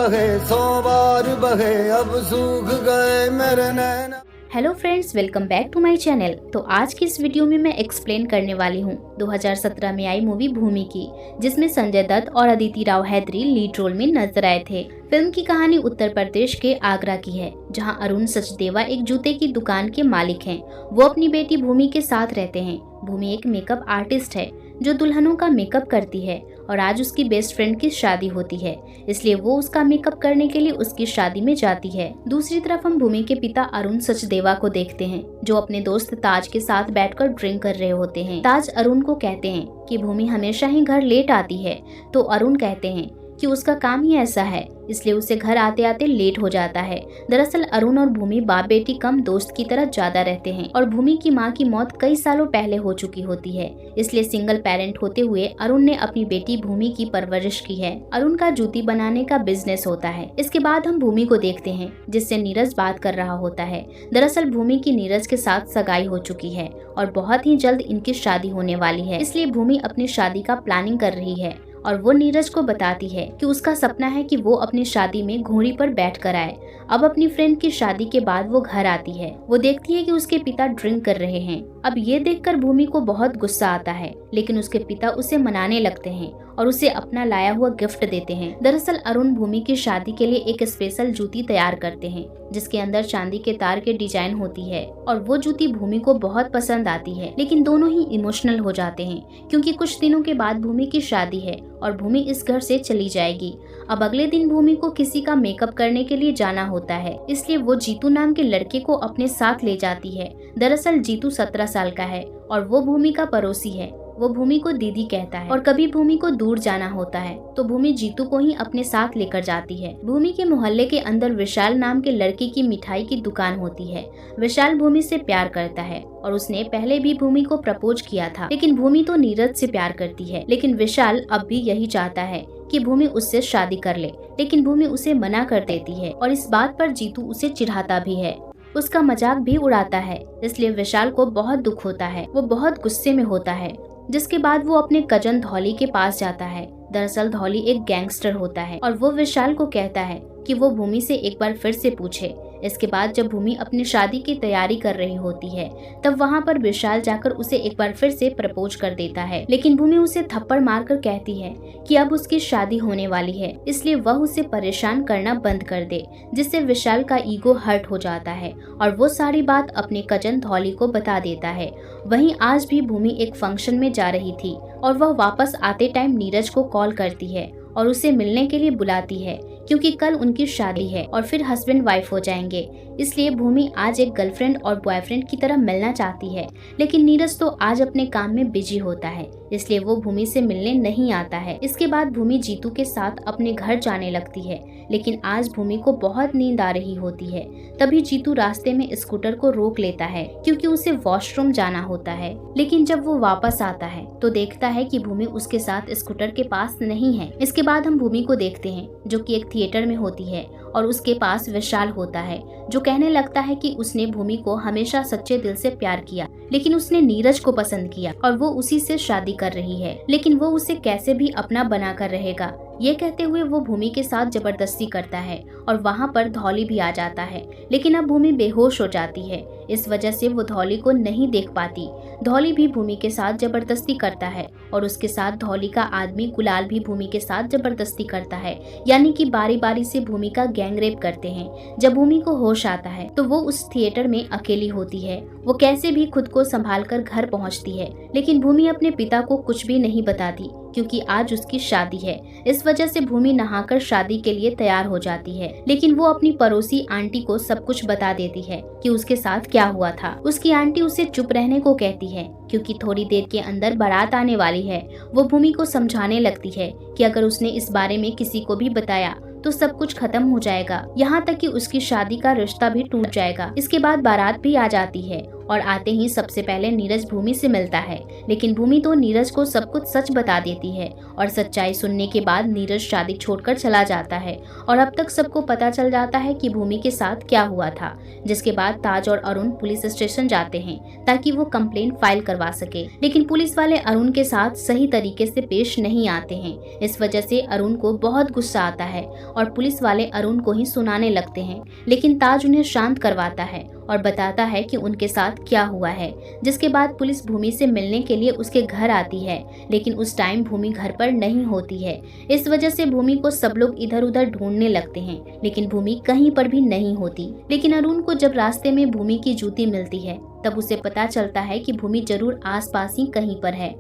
बहे 100 बार बहे, अब सूख गए मेरे नैना। Hello friends, welcome back to my channel. तो आज की इस वीडियो में मैं एक्सप्लेन करने वाली हूँ 2017 में आई मूवी भूमि की, जिसमें संजय दत्त और अदिति राव हैदरी लीड रोल में नजर आए थे। फिल्म की कहानी उत्तर प्रदेश के आगरा की है, जहां अरुण सचदेवा एक जूते की दुकान के मालिक हैं। वो अपनी बेटी भूमि के साथ रहते हैं। भूमि एक मेकअप आर्टिस्ट है जो दुल्हनों का मेकअप करती है, और आज उसकी बेस्ट फ्रेंड की शादी होती है, इसलिए वो उसका मेकअप करने के लिए उसकी शादी में जाती है। दूसरी तरफ हम भूमि के पिता अरुण सचदेवा को देखते हैं, जो अपने दोस्त ताज के साथ बैठकर ड्रिंक कर रहे होते हैं। ताज अरुण को कहते हैं कि भूमि हमेशा ही घर लेट आती है, तो अरुण कहते हैं कि उसका काम ही ऐसा है, इसलिए उसे घर आते आते लेट हो जाता है। दरअसल अरुण और भूमि बाप बेटी कम दोस्त की तरह ज्यादा रहते हैं, और भूमि की मां की मौत कई सालों पहले हो चुकी होती है, इसलिए सिंगल पेरेंट होते हुए अरुण ने अपनी बेटी भूमि की परवरिश की है। अरुण का जूती बनाने का बिजनेस होता है। इसके बाद हम भूमि को देखते हैं, जिससे नीरज बात कर रहा होता है। दरअसल भूमि की नीरज के साथ सगाई हो चुकी है और बहुत ही जल्द इनकी शादी होने वाली है, इसलिए भूमि अपनी शादी का प्लानिंग कर रही है, और वो नीरज को बताती है कि उसका सपना है कि वो अपनी शादी में घोड़ी पर बैठकर आए। अब अपनी फ्रेंड की शादी के बाद वो घर आती है। वो देखती है कि उसके पिता ड्रिंक कर रहे हैं। अब ये देखकर भूमि को बहुत गुस्सा आता है, लेकिन उसके पिता उसे मनाने लगते हैं और उसे अपना लाया हुआ गिफ्ट देते हैं। दरअसल अरुण भूमि की शादी के लिए एक स्पेशल जूती तैयार करते हैं, जिसके अंदर चांदी के तार के डिजाइन होती है, और वो जूती भूमि को बहुत पसंद आती है। लेकिन दोनों ही इमोशनल हो जाते हैं, क्योंकि कुछ दिनों के बाद भूमि की शादी है और भूमि इस घर से चली जाएगी। अब अगले दिन भूमि को किसी का मेकअप करने के लिए जाना होता है, इसलिए वो जीतू नाम के लड़के को अपने साथ ले जाती है। दरअसल जीतू 17 साल का है और वो भूमि का पड़ोसी है। वो भूमि को दीदी कहता है, और कभी भूमि को दूर जाना होता है तो भूमि जीतू को ही अपने साथ लेकर जाती है। भूमि के मोहल्ले के अंदर विशाल नाम के लड़के की मिठाई की दुकान होती है। विशाल भूमि से प्यार करता है और उसने पहले भी भूमि को प्रपोज किया था, लेकिन भूमि तो नीरज से प्यार करती है। लेकिन विशाल अब भी यही चाहता है कि भूमि उससे शादी कर ले, लेकिन भूमि उसे मना कर देती है, और इस बात पर जीतू उसे चिढ़ाता भी है, उसका मजाक भी उड़ाता है। इसलिए विशाल को बहुत दुख होता है, वो बहुत गुस्से में होता है, जिसके बाद वो अपने कजन धौली के पास जाता है। दरअसल धौली एक गैंगस्टर होता है और वो विशाल को कहता है कि वो भूमि से एक बार फिर से पूछे। इसके बाद जब भूमि अपनी शादी की तैयारी कर रही होती है, तब वहाँ पर विशाल जाकर उसे एक बार फिर से प्रपोज कर देता है, लेकिन भूमि उसे थप्पड़ मारकर कहती है कि अब उसकी शादी होने वाली है, इसलिए वह उसे परेशान करना बंद कर दे, जिससे विशाल का ईगो हर्ट हो जाता है और वो सारी बात अपने कजन धौली को बता देता है। वहीं आज भी भूमि एक फंक्शन में जा रही थी और वह वापस आते टाइम नीरज को कॉल करती है और उसे मिलने के लिए बुलाती है, क्योंकि कल उनकी शादी है और फिर हस्बैंड वाइफ हो जाएंगे। इसलिए भूमि आज एक गर्लफ्रेंड और बॉयफ्रेंड की तरह मिलना चाहती है, लेकिन नीरज तो आज अपने काम में बिजी होता है, इसलिए वो भूमि से मिलने नहीं आता है। इसके बाद भूमि जीतू के साथ अपने घर जाने लगती है, लेकिन आज भूमि को बहुत नींद आ रही होती है। तभी जीतू रास्ते में स्कूटर को रोक लेता है, क्योंकि उसे वॉशरूम जाना होता है। लेकिन जब वो वापस आता है तो देखता है कि भूमि उसके साथ स्कूटर के पास नहीं है। इसके बाद हम भूमि को देखते हैं, जो कि एक थिएटर में होती है, और उसके पास विशाल होता है, जो कहने लगता है कि उसने भूमि को हमेशा सच्चे दिल से प्यार किया, लेकिन उसने नीरज को पसंद किया और वो उसी से शादी कर रही है, लेकिन वो उसे कैसे भी अपना बना कर रहेगा। ये कहते हुए वो भूमि के साथ जबरदस्ती करता है और वहाँ पर धौली भी आ जाता है, लेकिन अब भूमि बेहोश हो जाती है। इस वजह से वो धौली को नहीं देख पाती। धौली भी भूमि के साथ जबरदस्ती करता है और उसके साथ धौली का आदमी गुलाल भी भूमि के साथ जबरदस्ती करता है, यानी कि बारी बारी से भूमि का गैंग रेप करते हैं। जब भूमि को होश आता है तो वो उस थिएटर में अकेली होती है। वो कैसे भी खुद को संभाल कर घर पहुँचती है, लेकिन भूमि अपने पिता को कुछ भी नहीं बताती, क्योंकि आज उसकी शादी है। इस वजह से भूमि नहाकर शादी के लिए तैयार हो जाती है, लेकिन वो अपनी पड़ोसी आंटी को सब कुछ बता देती है कि उसके साथ क्या हुआ था। उसकी आंटी उसे चुप रहने को कहती है, क्योंकि थोड़ी देर के अंदर बारात आने वाली है। वो भूमि को समझाने लगती है कि अगर उसने इस बारे में किसी को भी बताया तो सब कुछ खत्म हो जाएगा, यहाँ तक कि उसकी शादी का रिश्ता भी टूट जाएगा। इसके बाद बारात भी आ जाती है और आते ही सबसे पहले नीरज भूमि से मिलता है, लेकिन भूमि तो नीरज को सब कुछ सच बता देती है और सच्चाई सुनने के बाद नीरज शादी छोड़कर चला जाता है और अब तक सबको पता चल जाता है कि भूमि के साथ क्या हुआ था। जिसके बाद ताज और अरुण पुलिस स्टेशन जाते हैं ताकि वो कंप्लेंट फाइल करवा सके, लेकिन पुलिस वाले अरुण के साथ सही तरीके से पेश नहीं आते हैं। इस वजह से अरुण को बहुत गुस्सा आता है और पुलिस वाले अरुण को ही सुनाने लगते हैं, लेकिन ताज उन्हें शांत करवाता है और बताता है कि उनके साथ क्या हुआ है। जिसके बाद पुलिस भूमि से मिलने के लिए उसके घर आती है, लेकिन उस टाइम भूमि घर पर नहीं होती है। इस वजह से भूमि को सब लोग इधर उधर ढूंढने लगते हैं, लेकिन भूमि कहीं पर भी नहीं होती। लेकिन अरुण को जब रास्ते में भूमि की जूती मिलती है तब उसे पता चलता है कि भूमि जरूर आसपास ही कहीं पर है।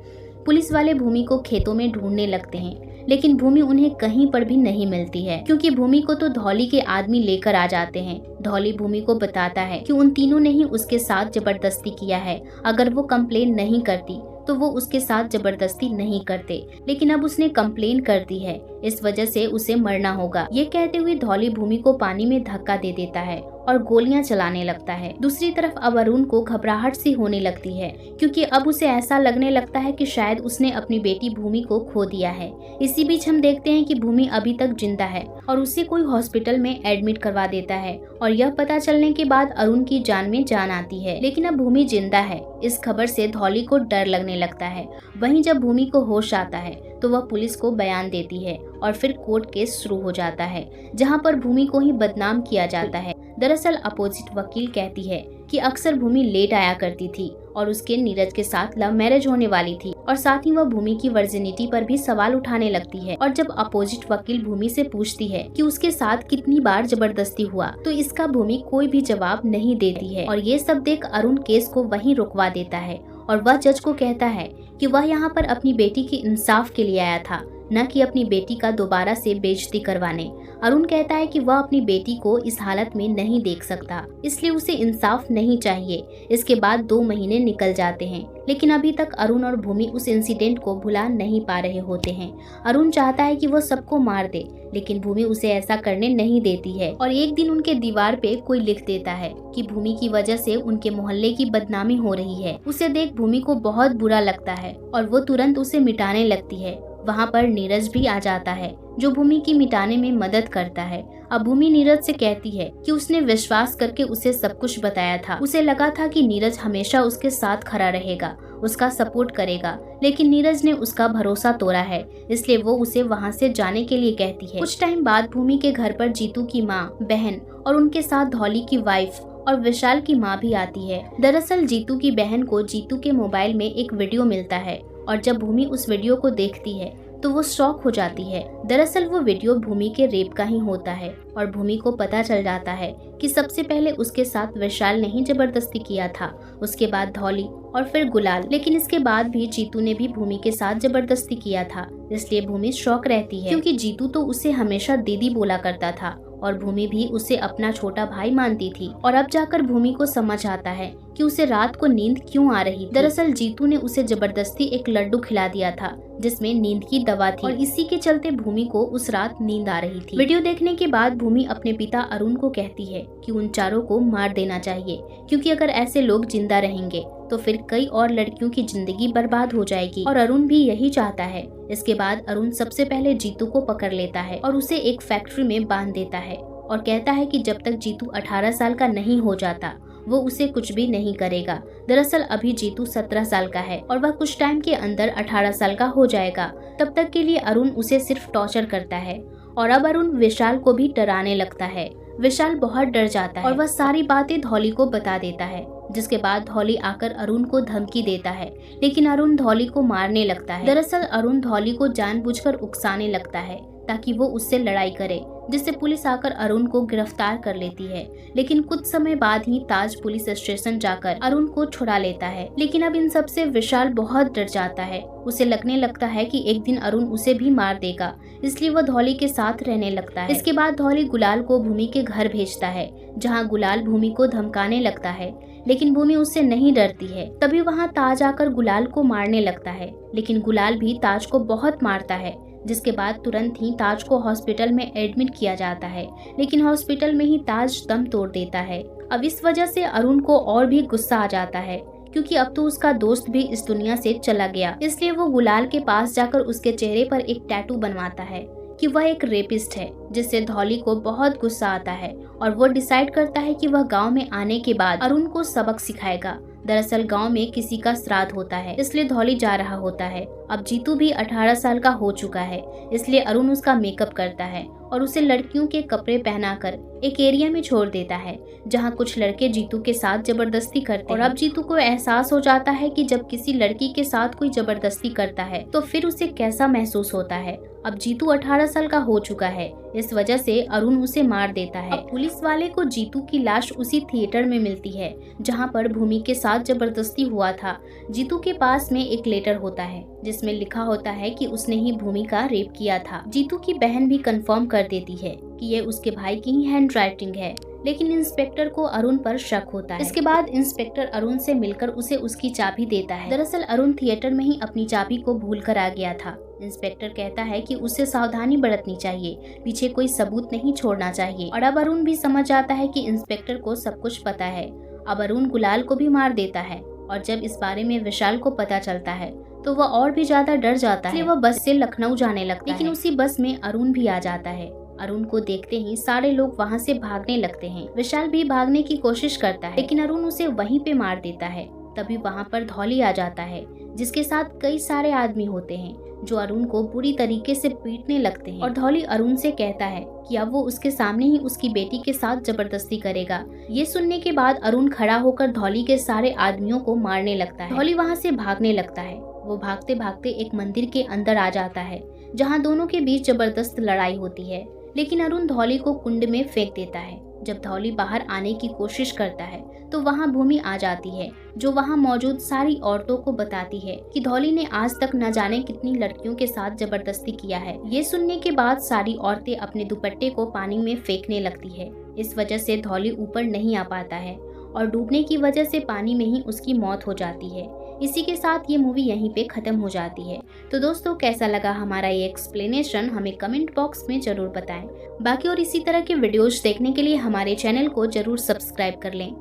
पुलिस वाले भूमि को खेतों में ढूंढने लगते हैं, लेकिन भूमि उन्हें कहीं पर भी नहीं मिलती है, क्योंकि भूमि को तो धौली के आदमी लेकर आ जाते हैं। धौली भूमि को बताता है कि उन तीनों ने ही उसके साथ जबरदस्ती किया है। अगर वो कंप्लेन नहीं करती तो वो उसके साथ जबरदस्ती नहीं करते, लेकिन अब उसने कंप्लेन कर दी है, इस वजह से उसे मरना होगा। ये कहते हुए धौली भूमि को पानी में धक्का दे देता है और गोलियां चलाने लगता है। दूसरी तरफ अब अरुण को घबराहट सी होने लगती है, क्योंकि अब उसे ऐसा लगने लगता है कि शायद उसने अपनी बेटी भूमि को खो दिया है। इसी बीच हम देखते हैं कि भूमि अभी तक जिंदा है और उसे कोई हॉस्पिटल में एडमिट करवा देता है और यह पता चलने के बाद अरुण की जान में जान आती है। लेकिन अब भूमि जिंदा है, इस खबर से धौली को डर लगने लगता है। वहीं जब भूमि को होश आता है तो वह पुलिस को बयान देती है और फिर कोर्ट केस शुरू हो जाता है, जहां पर भूमि को ही बदनाम किया जाता है। दरअसल अपोजिट वकील कहती है कि अक्सर भूमि लेट आया करती थी और उसके नीरज के साथ लव मैरिज होने वाली थी, और साथ ही वह भूमि की वर्जिनिटी पर भी सवाल उठाने लगती है। और जब अपोजिट वकील भूमि से पूछती है कि उसके साथ कितनी बार जबरदस्ती हुआ, तो इसका भूमि कोई भी जवाब नहीं देती है। और ये सब देख अरुण केस को वहीं रुकवा देता है और वह जज को कहता है कि वह यहाँ पर अपनी बेटी की इंसाफ के लिए आया था, न कि अपनी बेटी का दोबारा से बेइज्जती करवाने। अरुण कहता है कि वह अपनी बेटी को इस हालत में नहीं देख सकता, इसलिए उसे इंसाफ नहीं चाहिए। इसके बाद 2 महीने निकल जाते हैं, लेकिन अभी तक अरुण और भूमि उस इंसिडेंट को भुला नहीं पा रहे होते हैं। अरुण चाहता है कि वो सबको मार दे, लेकिन भूमि उसे ऐसा करने नहीं देती है। और एक दिन उनके दीवार पे कोई लिख देता है कि भूमि की वजह से उनके मोहल्ले की बदनामी हो रही है। उसे देख भूमि को बहुत बुरा लगता है और वो तुरंत उसे मिटाने लगती है। वहाँ पर नीरज भी आ जाता है, जो भूमि की मिटाने में मदद करता है। अब भूमि नीरज से कहती है कि उसने विश्वास करके उसे सब कुछ बताया था। उसे लगा था कि नीरज हमेशा उसके साथ खड़ा रहेगा, उसका सपोर्ट करेगा, लेकिन नीरज ने उसका भरोसा तोड़ा है, इसलिए वो उसे वहाँ से जाने के लिए कहती है। कुछ टाइम बाद भूमि के घर पर जीतू की माँ, बहन और उनके साथ धौली की वाइफ और विशाल की माँ भी आती है। दरअसल जीतू की बहन को जीतू के मोबाइल में एक वीडियो मिलता है और जब भूमि उस वीडियो को देखती है तो वो शॉक हो जाती है। दरअसल वो वीडियो भूमि के रेप का ही होता है और भूमि को पता चल जाता है कि सबसे पहले उसके साथ विशाल ने ही जबरदस्ती किया था, उसके बाद धौली और फिर गुलाल। लेकिन इसके बाद भी जीतू ने भी भूमि के साथ जबरदस्ती किया था, इसलिए भूमि शॉक रहती है, क्योंकि जीतू तो उसे हमेशा दीदी बोला करता था और भूमि भी उसे अपना छोटा भाई मानती थी। और अब जाकर भूमि को समझ आता है कि उसे रात को नींद क्यों आ रही थी। दरअसल जीतू ने उसे जबरदस्ती एक लड्डू खिला दिया था जिसमें नींद की दवा थी और इसी के चलते भूमि को उस रात नींद आ रही थी। वीडियो देखने के बाद भूमि अपने पिता अरुण को कहती है कि उन चारों को मार देना चाहिए, क्योंकि अगर ऐसे लोग जिंदा रहेंगे तो फिर कई और लड़कियों की जिंदगी बर्बाद हो जाएगी और अरुण भी यही चाहता है। इसके बाद अरुण सबसे पहले जीतू को पकड़ लेता है और उसे एक फैक्ट्री में बांध देता है और कहता है कि जब तक जीतू 18 साल का नहीं हो जाता वो उसे कुछ भी नहीं करेगा। दरअसल अभी जीतू 17 साल का है और वह कुछ टाइम के अंदर 18 साल का हो जाएगा। तब तक के लिए अरुण उसे सिर्फ टॉर्चर करता है और अब अरुण विशाल को भी डराने लगता है। विशाल बहुत डर जाता है और वह सारी बातें धौली को बता देता है, जिसके बाद धौली आकर अरुण को धमकी देता है, लेकिन अरुण धौली को मारने लगता है। दरअसल अरुण धौली को जानबूझकर उकसाने लगता है ताकि वो उससे लड़ाई करे, जिससे पुलिस आकर अरुण को गिरफ्तार कर लेती है। लेकिन कुछ समय बाद ही ताज पुलिस स्टेशन जाकर अरुण को छुड़ा लेता है। लेकिन अब इन सब से विशाल बहुत डर जाता है। उसे लगने लगता है कि एक दिन अरुण उसे भी मार देगा, इसलिए वह धौली के साथ रहने लगता है। इसके बाद धौली गुलाल को भूमि के घर भेजता है, जहाँ गुलाल भूमि को धमकाने लगता है, लेकिन भूमि उससे नहीं डरती है। तभी वहाँ ताज आकर गुलाल को मारने लगता है, लेकिन गुलाल भी ताज को बहुत मारता है, जिसके बाद तुरंत ही ताज को हॉस्पिटल में एडमिट किया जाता है। लेकिन हॉस्पिटल में ही ताज दम तोड़ देता है अब इस वजह से अरुण को और भी गुस्सा आ जाता है, क्योंकि अब तो उसका दोस्त भी इस दुनिया से चला गया। इसलिए वो गुलाल के पास जाकर उसके चेहरे पर एक टैटू बनवाता है कि वह एक रेपिस्ट है, जिससे धौली को बहुत गुस्सा आता है और वो डिसाइड करता है कि वह गांव में आने के बाद अरुण को सबक सिखाएगा। दरअसल गांव में किसी का श्राद्ध होता है, इसलिए धौली जा रहा होता है। अब जीतू भी 18 साल का हो चुका है, इसलिए अरुण उसका मेकअप करता है और उसे लड़कियों के कपड़े पहनाकर एक एरिया में छोड़ देता है, जहां कुछ लड़के जीतू के साथ जबरदस्ती करते हैं। और अब जीतू को एहसास हो जाता है कि जब किसी लड़की के साथ कोई जबरदस्ती करता है तो फिर उसे कैसा महसूस होता है। अब जीतू 18 साल का हो चुका है, इस वजह से अरुण उसे मार देता है। अब पुलिस वाले को जीतू की लाश उसी थिएटर में मिलती है जहां पर भूमि के साथ जबरदस्ती हुआ था। जीतू के पास में एक लेटर होता है जिसमें लिखा होता है कि उसने ही भूमि का रेप किया था। जीतू की बहन भी कंफर्म कर देती है कि ये उसके भाई की ही हैंडराइटिंग है, लेकिन इंस्पेक्टर को अरुण पर शक होता है। इसके बाद इंस्पेक्टर अरुण से मिलकर उसे उसकी चाबी देता है। दरअसल अरुण थिएटर में ही अपनी चाबी को भूलकर आ गया था। इंस्पेक्टर कहता है कि उसे सावधानी बरतनी चाहिए, पीछे कोई सबूत नहीं छोड़ना चाहिए। और अब अरुण भी समझ जाता है कि इंस्पेक्टर को सब कुछ पता है। अब अरुण गुलाल को भी मार देता है और जब इस बारे में विशाल को पता चलता है तो वह और भी ज्यादा डर जाता है। वह बस से लखनऊ जाने लगता है, लेकिन उसी बस में अरुण भी आ जाता है। अरुण को देखते ही सारे लोग वहाँ से भागने लगते हैं। विशाल भी भागने की कोशिश करता है, लेकिन अरुण उसे वहीं पे मार देता है। तभी वहाँ पर धौली आ जाता है, जिसके साथ कई सारे आदमी होते हैं जो अरुण को बुरी तरीके से पीटने लगते हैं। और धौली अरुण से कहता है कि अब वो उसके सामने ही उसकी बेटी के साथ जबरदस्ती करेगा। ये सुनने के बाद अरुण खड़ा होकर धौली के सारे आदमियों को मारने लगता है। धौली वहाँ से भागने लगता है। वो भागते भागते एक मंदिर के अंदर आ जाता है, जहाँ दोनों के बीच जबरदस्त लड़ाई होती है, लेकिन अरुण धौली को कुंड में फेंक देता है। जब धौली बाहर आने की कोशिश करता है तो वहाँ भूमि आ जाती है, जो वहाँ मौजूद सारी औरतों को बताती है कि धौली ने आज तक न जाने कितनी लड़कियों के साथ जबरदस्ती किया है। ये सुनने के बाद सारी औरतें अपने दुपट्टे को पानी में फेंकने लगती है। इस वजह से धौली ऊपर नहीं आ पाता है और डूबने की वजह से पानी में ही उसकी मौत हो जाती है। इसी के साथ ये मूवी यहीं पे खत्म हो जाती है। तो दोस्तों, कैसा लगा हमारा ये एक्सप्लेनेशन हमें कमेंट बॉक्स में जरूर बताएं। बाकी और इसी तरह के वीडियोज देखने के लिए हमारे चैनल को जरूर सब्सक्राइब कर लें।